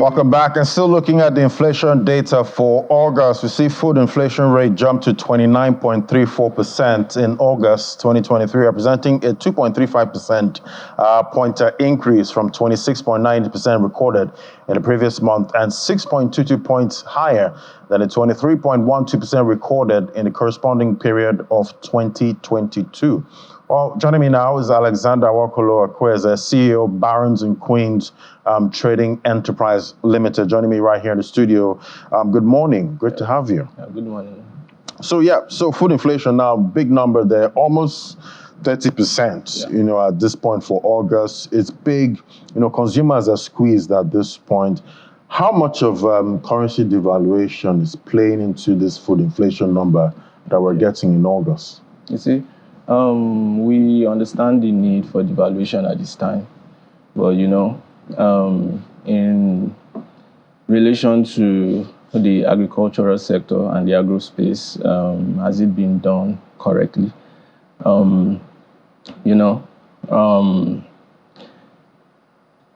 Welcome back. And still looking at the inflation data for August, we see food inflation rate jumped to 29.34% in August 2023, representing a 2.35% pointer increase from 26.90% recorded in the previous month and 6.22 points higher than the 23.12% recorded in the corresponding period of 2022. Well, joining me now is Alexander Wakolo Akweze, CEO of Barons and Queens Trading Enterprise Limited, joining me right here in the studio. Good morning. Great to have you. Good morning. So food inflation now, big number there, almost 30%, at this point for August. It's big. Consumers are squeezed at this point. How much of currency devaluation is playing into this food inflation number that we're getting in August? You see, we understand the need for devaluation at this time, but in relation to the agricultural sector and the agro space, has it been done correctly?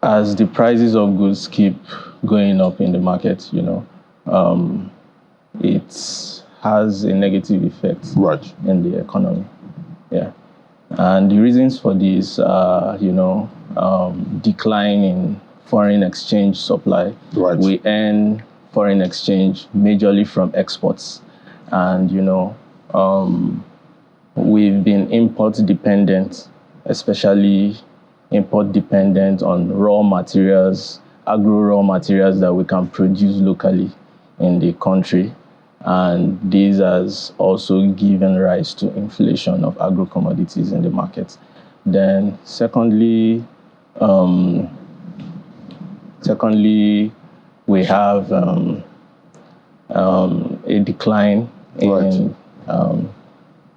As the prices of goods keep going up in the market, it has a negative effect in the economy. Yeah. And the reasons for this are, decline in foreign exchange supply. We earn foreign exchange majorly from exports. And, we've been import dependent, especially import dependent on raw materials, agro raw materials that we can produce locally in the country. And this has also given rise to inflation of agro commodities in the market. Then secondly, we have a decline in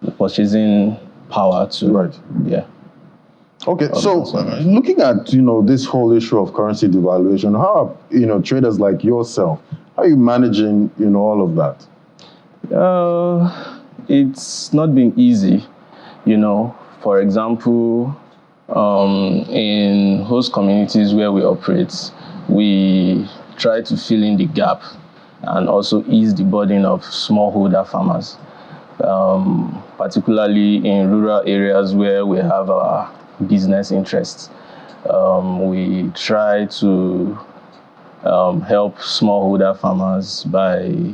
the purchasing power too. Yeah. Okay, so looking at this whole issue of currency devaluation, how are traders like yourself, how are you managing all of that? It's not been easy, For example, in host communities where we operate, we try to fill in the gap and also ease the burden of smallholder farmers, particularly in rural areas where we have our business interests. We try to help smallholder farmers by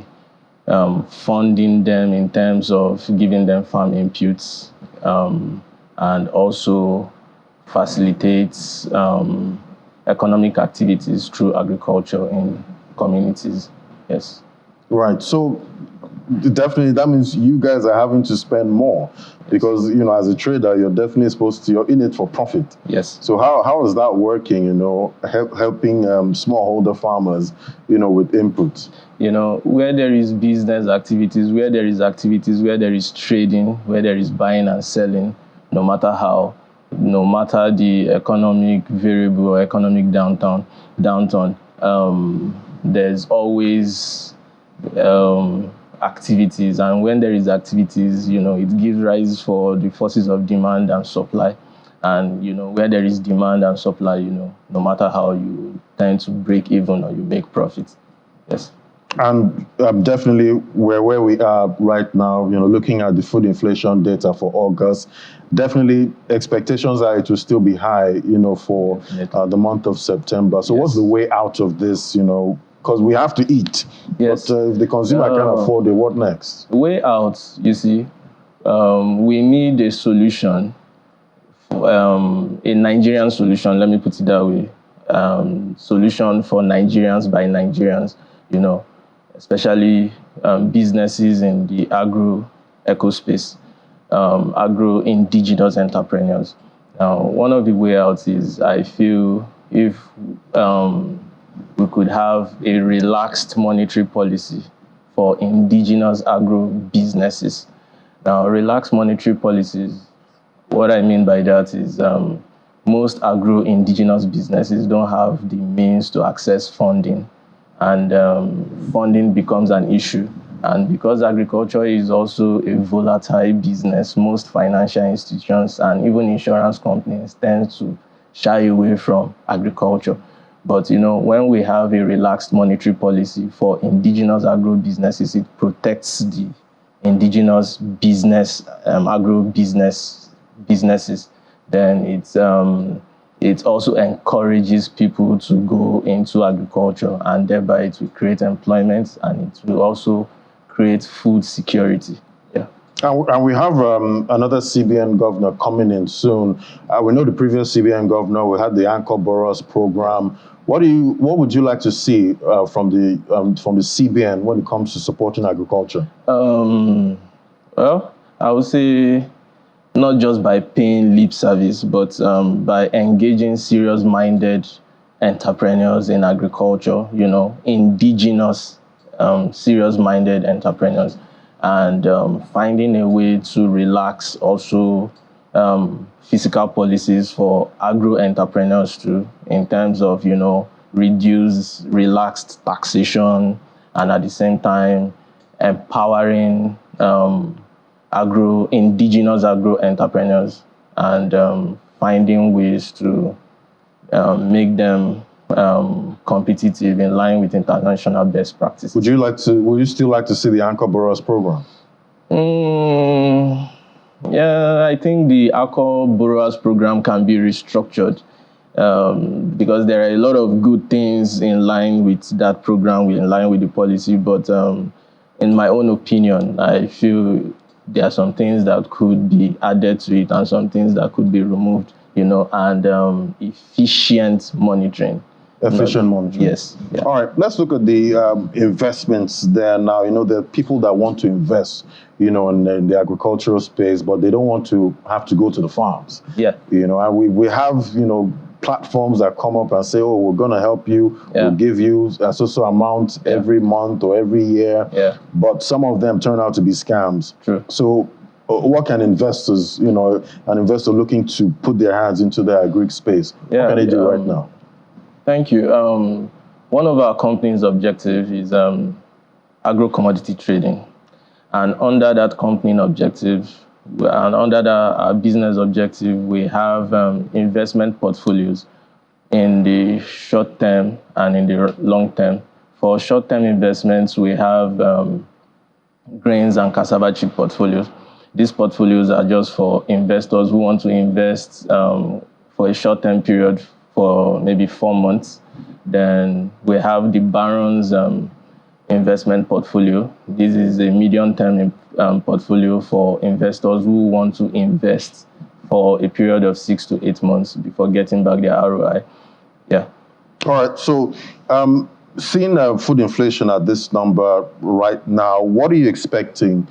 funding them in terms of giving them farm inputs, and also facilitates economic activities through agriculture in communities. Yes. Right. So definitely that means you guys are having to spend more because, as a trader, you're definitely you're in it for profit. Yes. So how is that working, helping smallholder farmers, with inputs? Where there is business activities, where there is trading, where there is buying and selling, no matter the economic variable or economic downturn, there's always activities. And when there is activities, it gives rise for the forces of demand and supply. And, where there is demand and supply, no matter how you tend to break even or you make profits. Yes. And definitely where we are right now, looking at the food inflation data for August, definitely expectations are it will still be high, for the month of September. So what's the way out of this, because we have to eat. Yes. But if the consumer can't afford it, what next? Way out, you see, we need a solution, a Nigerian solution, let me put it that way. Solution for Nigerians by Nigerians, especially businesses in the agro ecospace, agro-indigenous entrepreneurs. Now, one of the way out is, I feel, if we could have a relaxed monetary policy for indigenous agro businesses. Now, relaxed monetary policies, what I mean by that is most agro-indigenous businesses don't have the means to access funding, and funding becomes an issue. And because agriculture is also a volatile business, most financial institutions and even insurance companies tend to shy away from agriculture. But when we have a relaxed monetary policy for indigenous agro businesses, it protects the indigenous agro businesses. Then it also encourages people to go into agriculture, and thereby it will create employment, and it will also create food security. Yeah. And we have another CBN governor coming in soon. We know the previous CBN governor, we had the Anchor Boroughs program. What would you like to see from the CBN when it comes to supporting agriculture? Well, I would say not just by paying lip service, but by engaging serious-minded entrepreneurs in agriculture, indigenous serious-minded entrepreneurs, and finding a way to relax also fiscal policies for agro entrepreneurs too, in terms of, relaxed taxation, and at the same time empowering indigenous agro entrepreneurs, and finding ways to make them competitive in line with international best practices. Would you still like to see the Anchor Boroughs program? Yeah, I think the Anchor Boroughs program can be restructured, because there are a lot of good things in line with that program, in line with the policy. But in my own opinion, I feel there are some things that could be added to it and some things that could be removed, and efficient monitoring. Efficient monitoring. Yes. Yeah. All right, let's look at the investments there now. There are people that want to invest, in the agricultural space, but they don't want to have to go to the farms. Yeah. And we have, platforms that come up and say, oh, we're going to help you. Yeah. We'll give you a so amount every month or every year. Yeah. But some of them turn out to be scams. True. So what can investors, an investor looking to put their hands into the agri space, what can they do right now? Thank you. One of our company's objectives is agro-commodity trading. And under that company objective, and under our business objective, we have investment portfolios in the short term and in the long term. For short-term investments, we have grains and cassava chip portfolios. These portfolios are just for investors who want to invest for a short-term period for maybe 4 months. Then we have the Barron's investment portfolio. This is a medium-term portfolio for investors who want to invest for a period of 6 to 8 months before getting back their ROI. Yeah. All right. So, seeing food inflation at this number right now, what are you expecting,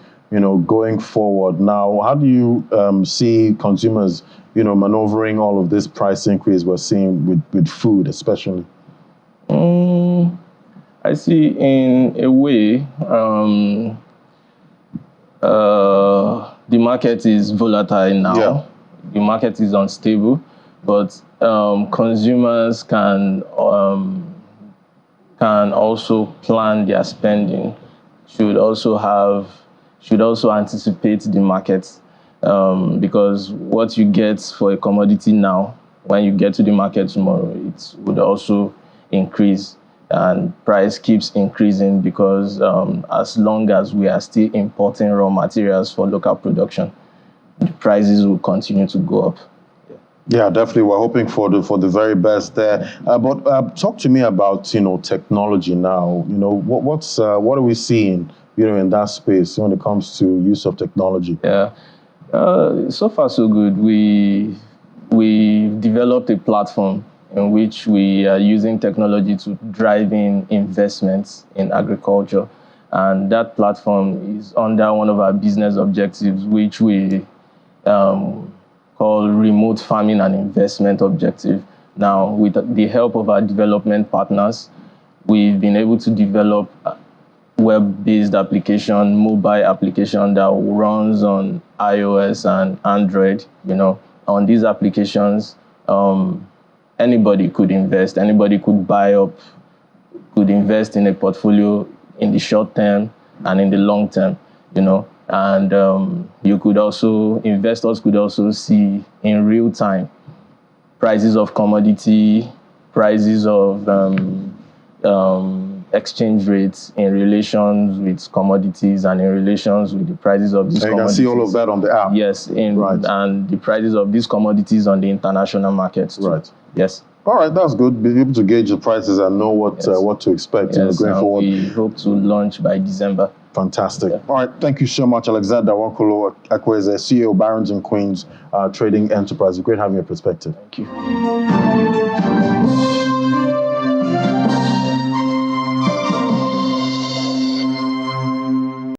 going forward? Now, how do you see consumers, maneuvering all of this price increase we're seeing with food, especially? I see in a way the market is volatile now. Yeah. The market is unstable, but consumers can also plan their spending. Should also anticipate the market, because what you get for a commodity now, when you get to the market tomorrow, it would also increase, and price keeps increasing because as long as we are still importing raw materials for local production, the prices will continue to go up. Yeah, definitely. We're hoping for the very best there. But talk to me about technology now. What are we seeing in that space when it comes to use of technology? Yeah, so far so good. We developed a platform in which we are using technology to drive in investments in agriculture. And that platform is under one of our business objectives, which we call remote farming and investment objective. Now, with the help of our development partners, we've been able to develop a web-based application, mobile application that runs on iOS and Android. On these applications, anybody could invest, anybody could could invest in a portfolio in the short term and in the long term, and investors could also see in real time prices of commodity, prices of exchange rates in relations with commodities and in relations with the prices of these commodities. You can see all of that on the app. Yes, and the prices of these commodities on the international markets too. Right. Yes. All right, that's good. Be able to gauge the prices and know what to expect going forward. We hope to launch by December. Fantastic. Yeah. All right, thank you so much, Alexander Wakolo Akweze, CEO, Barons and Queens Trading Enterprise. Great having your perspective. Thank you.